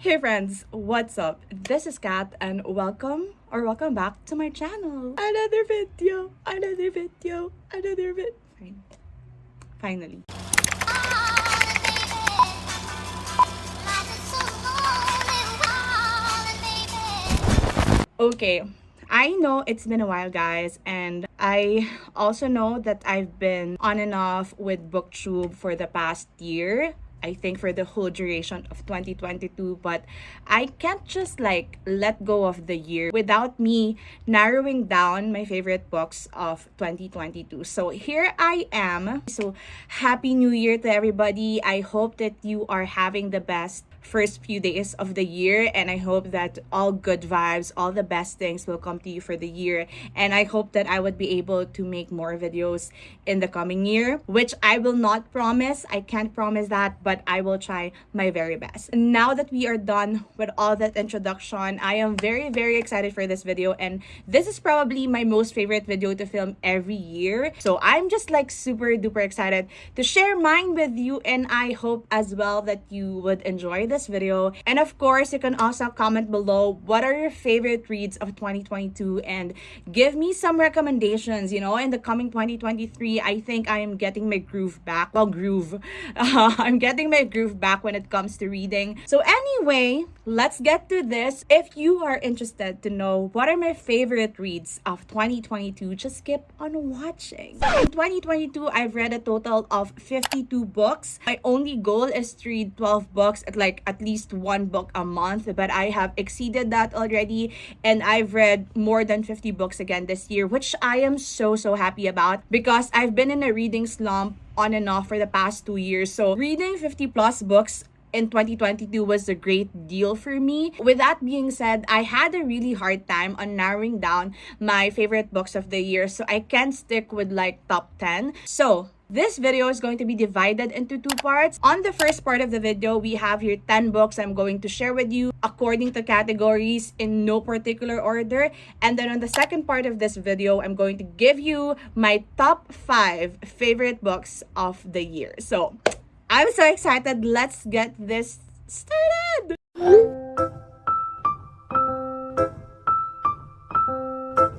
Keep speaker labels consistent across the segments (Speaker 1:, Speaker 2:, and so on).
Speaker 1: Hey friends, what's up? This is Kat and welcome back to my channel. Another video. Finally. Okay, I know it's been a while, guys, and I also know that I've been on and off with BookTube for the past year. I think for the whole duration of 2022, but I can't just like let go of the year without me narrowing down my favorite books of 2022. So here I am. So happy new year to everybody. I hope that you are having the best first few days of the year, and I hope that all good vibes, all the best things will come to you for the year. And I hope that I would be able to make more videos in the coming year, which I will not promise. I can't promise that, but I will try my very best. Now that we are done with all that introduction, I am very excited for this video, and this is probably my most favorite video to film every year. So I'm just like super duper excited to share mine with you, and I hope as well that you would enjoy this video. And of course, you can also comment below what are your favorite reads of 2022 and give me some recommendations. You know, in the coming 2023, I think I am getting my groove back. I'm getting my groove back when it comes to reading. So anyway, let's get to this. If you are interested to know what are my favorite reads of 2022, just keep on watching. So in 2022, I've read a total of 52 books. My only goal is to read 12 books at least one book a month, but I have exceeded that already, and I've read more than 50 books again this year, which I am so happy about because I've been in a reading slump on and off for the past 2 years. So reading 50 plus books in 2022 was a great deal for me. With that being said, I had a really hard time on narrowing down my favorite books of the year, so I can't stick with like top 10. So this video is going to be divided into two parts. On the first part of the video, we have here 10 books I'm going to share with you according to categories in no particular order. And then on the second part of this video, I'm going to give you my top 5 favorite books of the year. So I'm so excited. Let's get this started.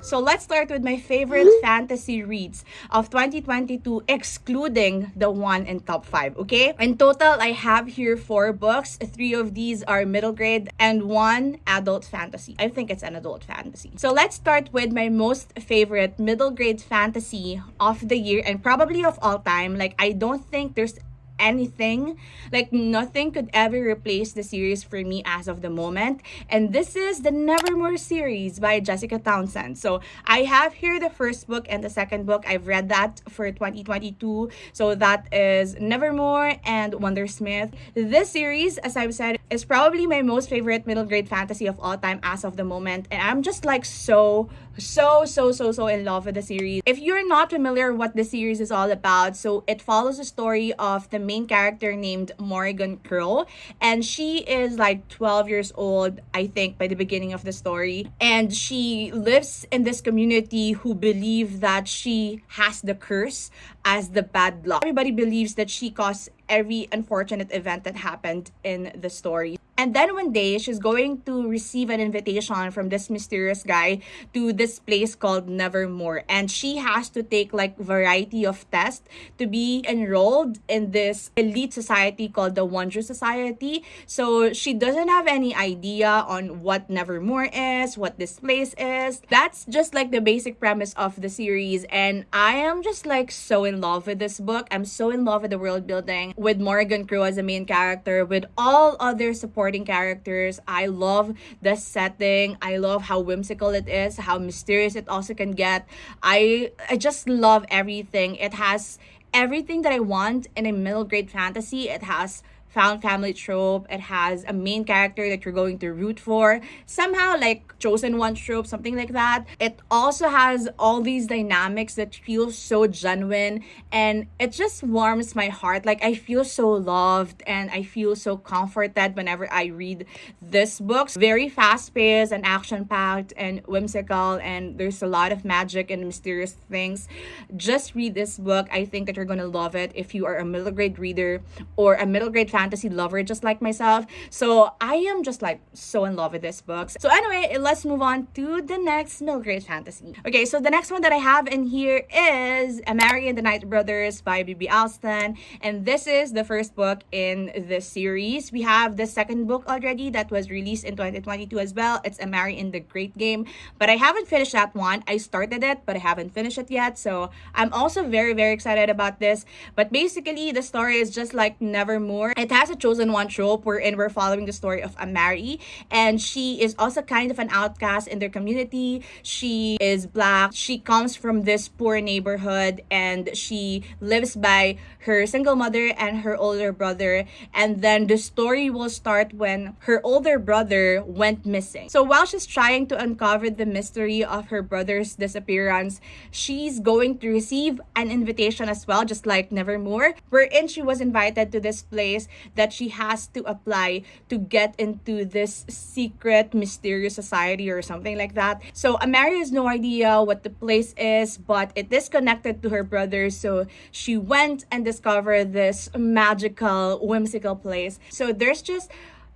Speaker 1: So let's start with my favorite fantasy reads of 2022, excluding the one in top 5, okay? In total, I have here 4 books. 3 of these are middle grade and 1 adult fantasy. I think it's an adult fantasy. So let's start with my most favorite middle grade fantasy of the year and probably of all time. Like, I don't think there's anything, like nothing could ever replace the series for me as of the moment, and this is the Nevermore series by Jessica Townsend. So I have here the first book and the second book. I've read that for 2022, so that is Nevermore and Wondersmith. This series, as I've said, is probably my most favorite middle grade fantasy of all time as of the moment, and I'm just like so in love with the series. If you're not familiar what the series is all about, so it follows the story of the main character named Morgan Crow, and she is like 12 years old, I think, by the beginning of the story, and she lives in this community who believe that she has the curse as the bad luck. Everybody believes that she caused every unfortunate event that happened in the story. And then one day, she's going to receive an invitation from this mysterious guy to this place called Nevermore. And she has to take like variety of tests to be enrolled in this elite society called the Wonder Society. So she doesn't have any idea on what Nevermore is, what this place is. That's just like the basic premise of the series. And I am just like so in love with this book. I'm so in love with the world building, with Morgan Crow as a main character, with all other supporting characters. I love the setting. I love how whimsical it is, how mysterious it also can get. I just love everything. It has everything that I want in a middle grade fantasy. It has found family trope. It has a main character that you're going to root for. Somehow like chosen one trope, something like that. It also has all these dynamics that feel so genuine, and it just warms my heart. Like I feel so loved and I feel so comforted whenever I read this book. Very fast-paced and action-packed and whimsical, and there's a lot of magic and mysterious things. Just read this book. I think that you're gonna love it if you are a middle grade reader or a middle grade fantasy lover just like myself. So I am just like so in love with this book. So anyway, let's move on to the next middle grade fantasy. Okay, so the next one that I have in here is A Mary and the Night Brothers by B.B. Alston. And this is the first book in the series. We have the second book already that was released in 2022 as well. It's A Mary in the Great Game. But I haven't finished that one. I started it, but I haven't finished it yet. So I'm also very, very excited about this. But basically, the story is just like Nevermore. It has a chosen one trope wherein we're following the story of A Mary. And she is also kind of an outcast in their community. She is black. She comes from this poor neighborhood and she lives by her single mother and her older brother. And then the story will start when her older brother went missing. So while she's trying to uncover the mystery of her brother's disappearance, she's going to receive an invitation as well, just like Nevermore, wherein she was invited to this place that she has to apply to get into this secret mysterious society or something like that. So Amari has no idea what the place is, but it is connected to her brother. So she went and discovered this magical, whimsical place. So there's just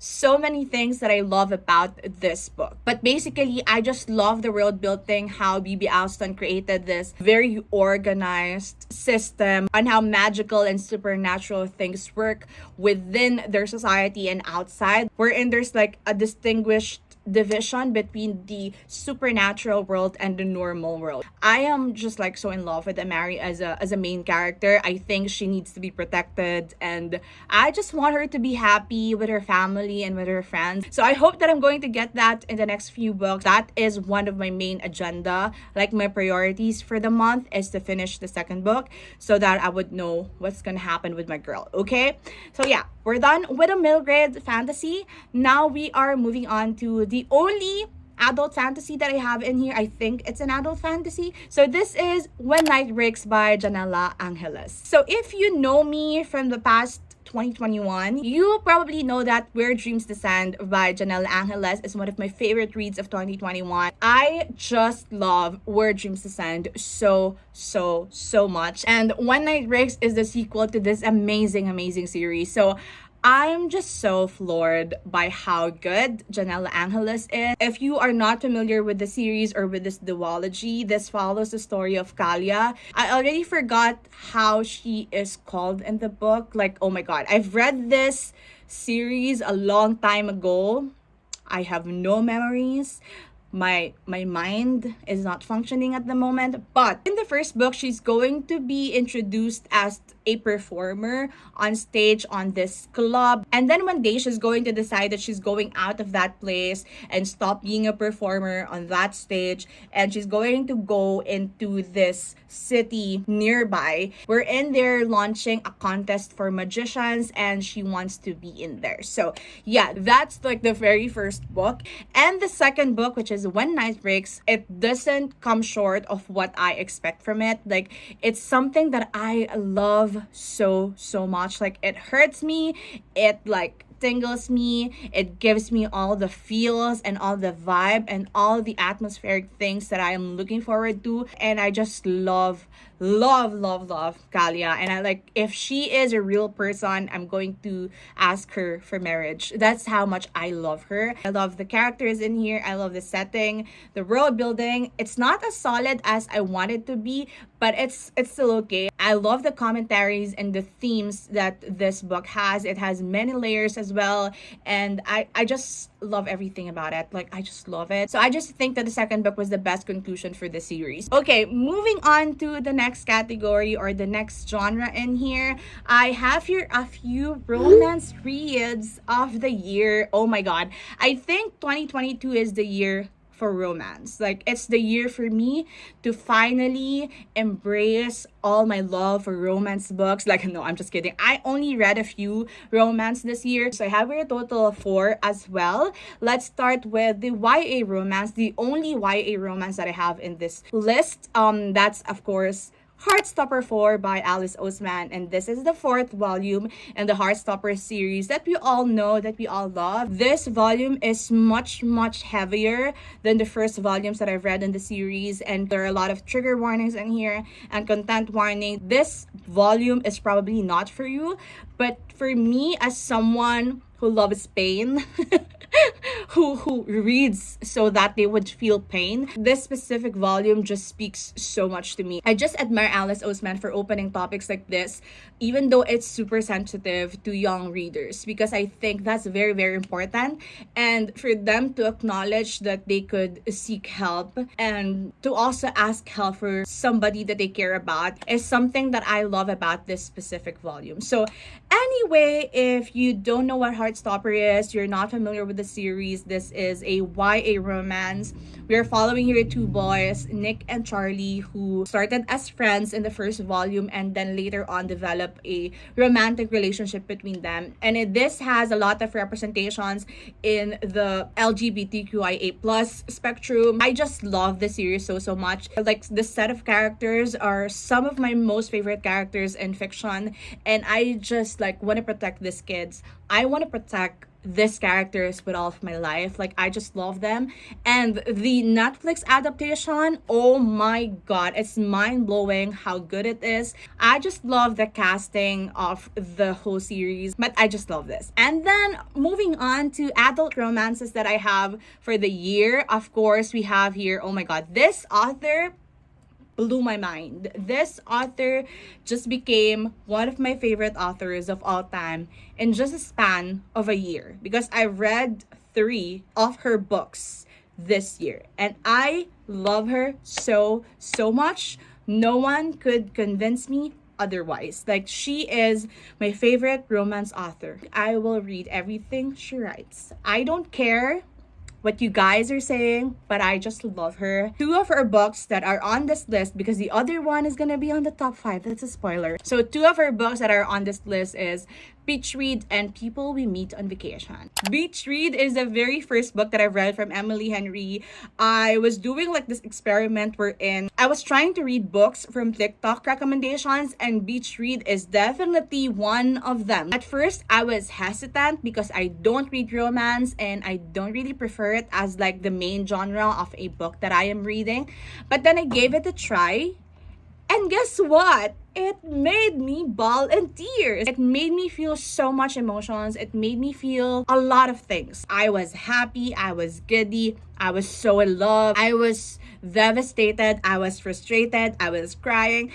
Speaker 1: so many things that I love about this book. But basically, I just love the world building, how B.B. Alston created this very organized system on how magical and supernatural things work within their society and outside, wherein there's like a distinguished division between the supernatural world and the normal world. I am just like so in love with Amari as a main character. I think she needs to be protected and I just want her to be happy with her family and with her friends. So I hope that I'm going to get that in the next few books. That is one of my main agenda. Like my priorities for the month is to finish the second book so that I would know what's gonna happen with my girl. Okay? So yeah, we're done with a middle grade fantasy. Now we are moving on to the only adult fantasy that I have in here. I think it's an adult fantasy. So this is When Night Breaks by Janella Angeles. So if you know me from the past 2021, you probably know that Where Dreams Descend by Janella Angeles is one of my favorite reads of 2021. I just love Where Dreams Descend so much. And When Night Breaks is the sequel to this amazing series. So I'm just so floored by how good Janella Angeles is. If you are not familiar with the series or with this duology, this follows the story of Kalia. I already forgot how she is called in the book. Like, oh my god, I've read this series a long time ago. I have no memories. My mind is not functioning at the moment. But in the first book, she's going to be introduced as a performer on stage on this club. And then one day she's going to decide that she's going out of that place and stop being a performer on that stage. And she's going to go into this city nearby wherein they're launching a contest for magicians and she wants to be in there. So yeah, that's like the very first book. And the second book, which is When Night Breaks, it doesn't come short of what I expect from it. Like, it's something that I love so much. Like, it hurts me, it like tingles me, it gives me all the feels and all the vibe and all the atmospheric things that I am looking forward to. And I just love Kalia. And I like, if she is a real person, I'm going to ask her for marriage. That's how much I love her. I love the characters in here. I love the setting, the world building. It's not as solid as I want it to be, but it's still okay. I love the commentaries and the themes that this book has. It has many layers as well. And I just love everything about it. Like, I just love it. So I just think that the second book was the best conclusion for the series. Okay, moving on to the next category or the next genre in here. I have here a few romance reads of the year. Oh my god. I think 2022 is the year for romance. Like, it's the year for me to finally embrace all my love for romance books. Like, no, I'm just kidding. I only read a few romance this year. So I have here a total of 4 as well. Let's start with the YA romance, the only YA romance that I have in this list. That's, of course, Heartstopper 4 by Alice Oseman, and this is the fourth volume in the Heartstopper series that we all know, that we all love. This volume is much heavier than the first volumes that I've read in the series, and there are a lot of trigger warnings in here and content warning. This volume is probably not for you, but for me, as someone who loves pain, who reads so that they would feel pain, this specific volume just speaks so much to me. I just admire Alice Oseman for opening topics like this, even though it's super sensitive to young readers, because I think that's very important. And for them to acknowledge that they could seek help and to also ask help for somebody that they care about is something that I love about this specific volume. So anyway, if you don't know what Heartstopper is, you're not familiar with the series, this is a YA romance. We are following here two boys, Nick and Charlie, who started as friends in the first volume and then later on develop a romantic relationship between them. And this has a lot of representations in the LGBTQIA plus spectrum. I just love the series so much. Like, the set of characters are some of my most favorite characters in fiction, and I just like want to protect these kids. I want to protect these characters with all of my life. Like, I just love them. And the Netflix adaptation, oh my god, it's mind-blowing how good it is. I just love the casting of the whole series, but I just love this. And then moving on to adult romances that I have for the year, of course we have here, oh my god, this author blew my mind. This author just became one of my favorite authors of all time in just a span of a year, because I read 3 of her books this year and I love her so much. No one could convince me otherwise. Like, she is my favorite romance author. I will read everything she writes. I don't care what you guys are saying, but I just love her. 2 of her books that are on this list, because the other one is gonna be on the top 5, that's a spoiler. So 2 of her books that are on this list is Beach Read and People We Meet on Vacation. Beach Read is the very first book that I read from Emily Henry. I was doing like this experiment wherein I was trying to read books from TikTok recommendations, and Beach Read is definitely one of them. At first, I was hesitant because I don't read romance and I don't really prefer it as like the main genre of a book that I am reading. But then I gave it a try. And guess what? It made me bawl in tears. It made me feel so much emotions. It made me feel a lot of things. I was happy. I was giddy. I was so in love. I was devastated. I was frustrated. I was crying.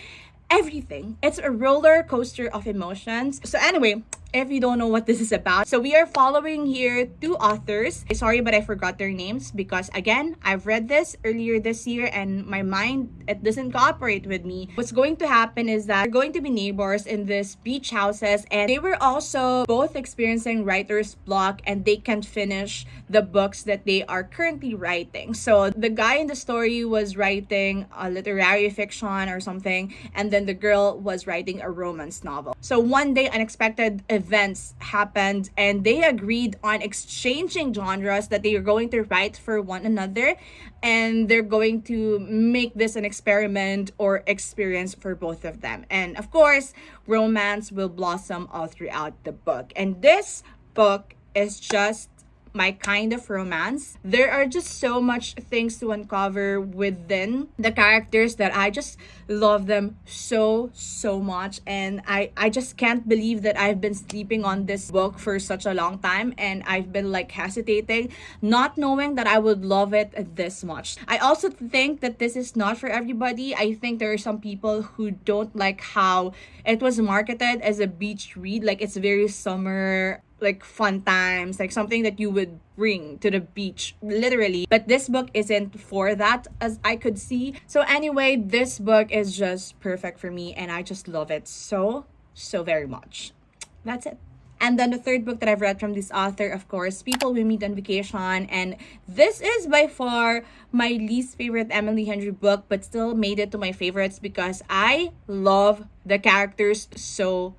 Speaker 1: Everything. It's a roller coaster of emotions. So anyway, if you don't know what this is about, so we are following here 2 authors. Sorry, but I forgot their names because, again, I've read this earlier this year and my mind, it doesn't cooperate with me. What's going to happen is that they're going to be neighbors in this beach houses, and they were also both experiencing writer's block and they can't finish the books that they are currently writing. So the guy in the story was writing a literary fiction or something, and then the girl was writing a romance novel. So one day, unexpected events happened and they agreed on exchanging genres that they are going to write for one another, and they're going to make this an experiment or experience for both of them. And of course, romance will blossom all throughout the book. And this book is just my kind of romance. There are just so much things to uncover within the characters that I just love them so much, and I just can't believe that I've been sleeping on this book for such a long time, and I've been like hesitating, not knowing that I would love it this much. I also think that this is not for everybody. I think there are some people who don't like how it was marketed as a beach read, like it's very summer, like fun times, like something that you would bring to the beach, literally. But this book isn't for that, as I could see. So anyway, this book is just perfect for me, and I just love it so very much. That's it. And then the third book that I've read from this author, of course, People We Meet on Vacation. And this is by far my least favorite Emily Henry book, but still made it to my favorites because I love the characters so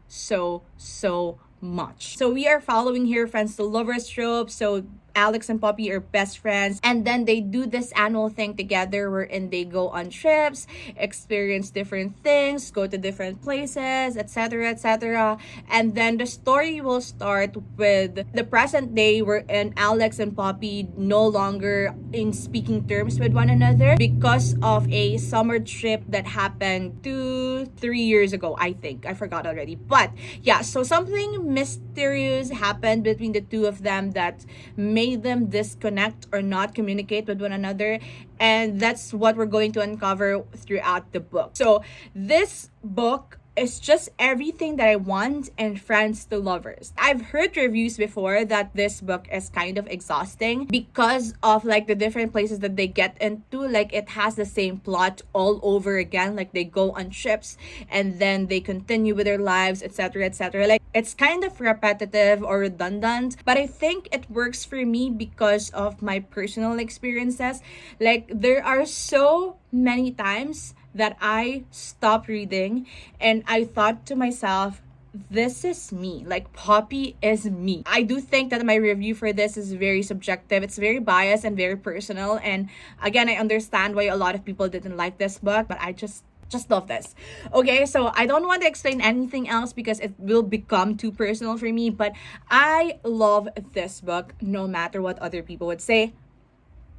Speaker 1: much. So we are following here friends to lovers trope. So Alex and Poppy are best friends, and then they do this annual thing together wherein they go on trips, experience different things, go to different places, etc., etc. And then the story will start with the present day wherein Alex and Poppy no longer in speaking terms with one another because of a summer trip that happened 2-3 years ago, I think. I forgot already. But yeah, so something mysterious happened between the two of them that made them disconnect or not communicate with one another. And that's what we're going to uncover throughout the book. So this book is just everything that I want in Friends to Lovers. I've heard reviews before that this book is kind of exhausting because of like the different places that they get into. Like it has the same plot all over again. Like they go on trips and then they continue with their lives, etc., etc. Like it's kind of repetitive or redundant, but I think it works for me because of my personal experiences. Like there are so many times that I stopped reading and I thought to myself, this is me. Like Poppy is me. I do think that my review for this is very subjective. It's very biased and very personal. And again, I understand why a lot of people didn't like this book, but I just love this. Okay, so I don't want to explain anything else because it will become too personal for me, but I love this book no matter what other people would say.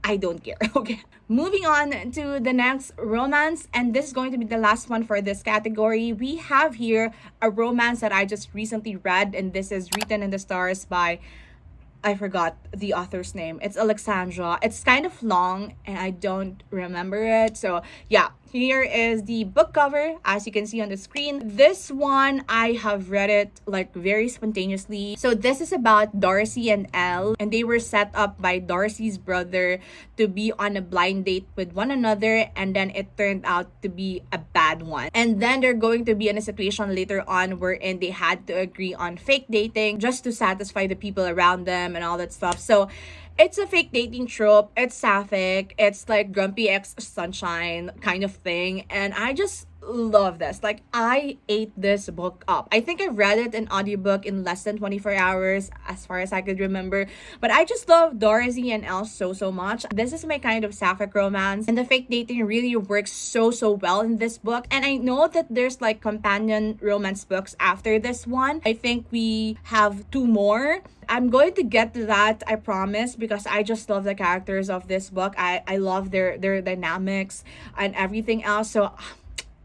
Speaker 1: I don't care. Okay. Moving on to the next romance, and this is going to be the last one for this category. We have here a romance that I just recently read, and this is Written in the Stars by, I forgot the author's name. It's Alexandra. It's kind of long and I don't remember it. So yeah, here is the book cover as you can see on the screen. This one, I have read it like very spontaneously. So this is about Darcy and Elle, and they were set up by Darcy's brother to be on a blind date with one another, and then it turned out to be a bad one. And then they're going to be in a situation later on wherein they had to agree on fake dating just to satisfy the people around them and all that stuff. So it's a fake dating trope. It's sapphic. It's like Grumpy X Sunshine kind of thing. And I just love this. Like, I ate this book up. I think I read it in audiobook in less than 24 hours as far as I could remember. But I just love Dorothy and Elle so much. This is my kind of sapphic romance. And the fake dating really works so well in this book. And I know that there's like companion romance books after this one. I think we have 2 more. I'm going to get to that, I promise, because I just love the characters of this book. I love their dynamics and everything else.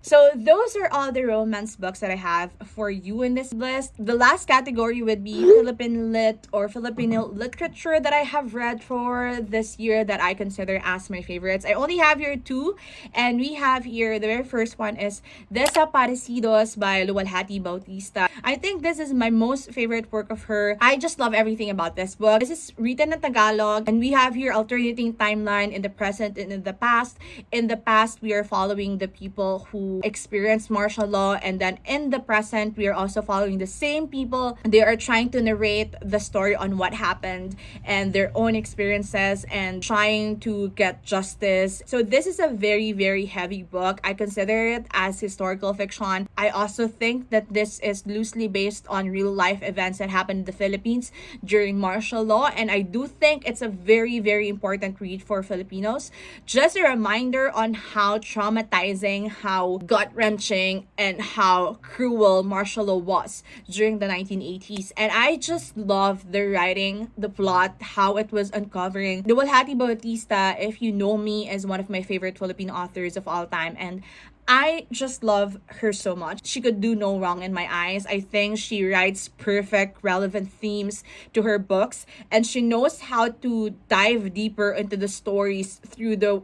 Speaker 1: So those are all the romance books that I have for you in this list. The last category would be Philippine Lit or Filipino literature that I have read for this year that I consider as my favorites. I only have here 2, and we have here, the very first one is Desaparecidos by Luwalhati Bautista. I think this is my most favorite work of her. I just love everything about this book. This is written in Tagalog, and we have here alternating timeline in the present and in the past. In the past, we are following the people who experienced martial law, and then in the present we are also following the same people. They are trying to narrate the story on what happened and their own experiences and trying to get justice. So this is a very heavy book. I consider it as historical fiction. I also think that this is loosely based on real life events that happened in the Philippines during martial law, and I do think it's a very important read for Filipinos. Just a reminder on how traumatizing, how gut-wrenching, and how cruel martial law was during the 1980s. And I just love the writing, the plot, how it was uncovering. Luwalhati Bautista, if you know me, is one of my favorite Filipino authors of all time, and I just love her so much. She could do no wrong in my eyes. I think she writes perfect, relevant themes to her books, and she knows how to dive deeper into the stories through the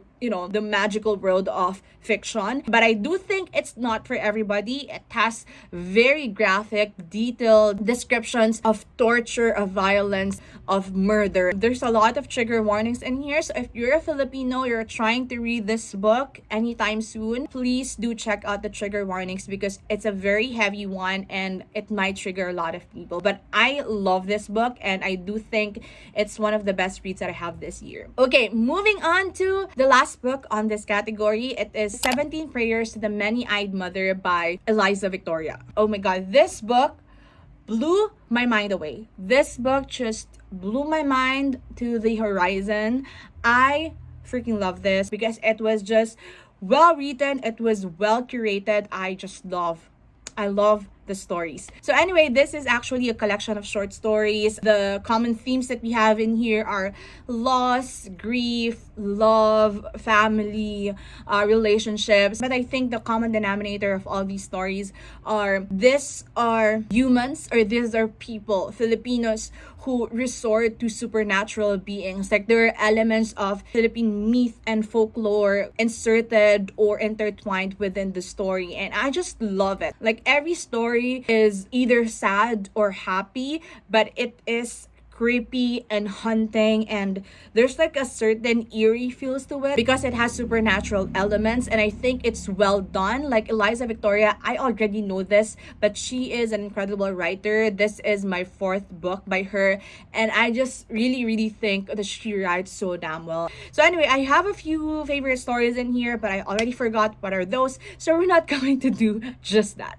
Speaker 1: magical world of fiction. But I do think it's not for everybody. It has very graphic, detailed descriptions of torture, of violence, of murder. There's a lot of trigger warnings in here. So if you're a Filipino, you're trying to read this book anytime soon, please do check out the trigger warnings because it's a very heavy one and it might trigger a lot of people. But I love this book and I do think it's one of the best reads that I have this year. Okay, moving on to the last book on this category. It is 17 Prayers to the Many-Eyed Mother by Eliza Victoria. Oh my god, this book blew my mind away. This book just blew my mind to the horizon. I freaking love this because it was just well written, it was well curated. I love the stories. So anyway, this is actually a collection of short stories. The common themes that we have in here are loss, grief, love, family, relationships. But I think the common denominator of all these stories are these are humans, or these are people, Filipinos, who resort to supernatural beings. Like there are elements of Philippine myth and folklore inserted or intertwined within the story. And I just love it. Like every story is either sad or happy, but it is creepy and haunting, and there's like a certain eerie feels to it because it has supernatural elements, and I think it's well done. Like Eliza Victoria, I already know this, but she is an incredible writer. This is my fourth book by her, and I just really think that she writes so damn well. So anyway, I have a few favorite stories in here, but I already forgot what are those, so we're not going to do just that.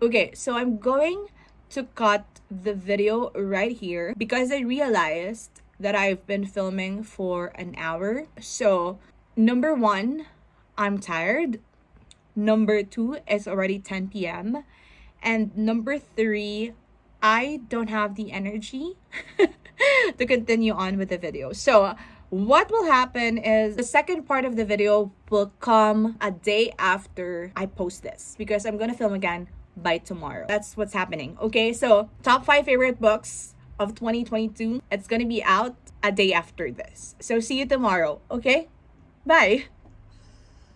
Speaker 1: Okay, so I'm going to cut the video right here because I realized that I've been filming for an hour. So, number one, I'm tired. Number two, it's already 10 p.m. And number three, I don't have the energy to continue on with the video. So, what will happen is the second part of the video will come a day after I post this because I'm gonna film again by tomorrow. That's what's happening. Okay, so top 5 favorite books of 2022. It's gonna be out a day after this. So see you tomorrow. Okay, bye.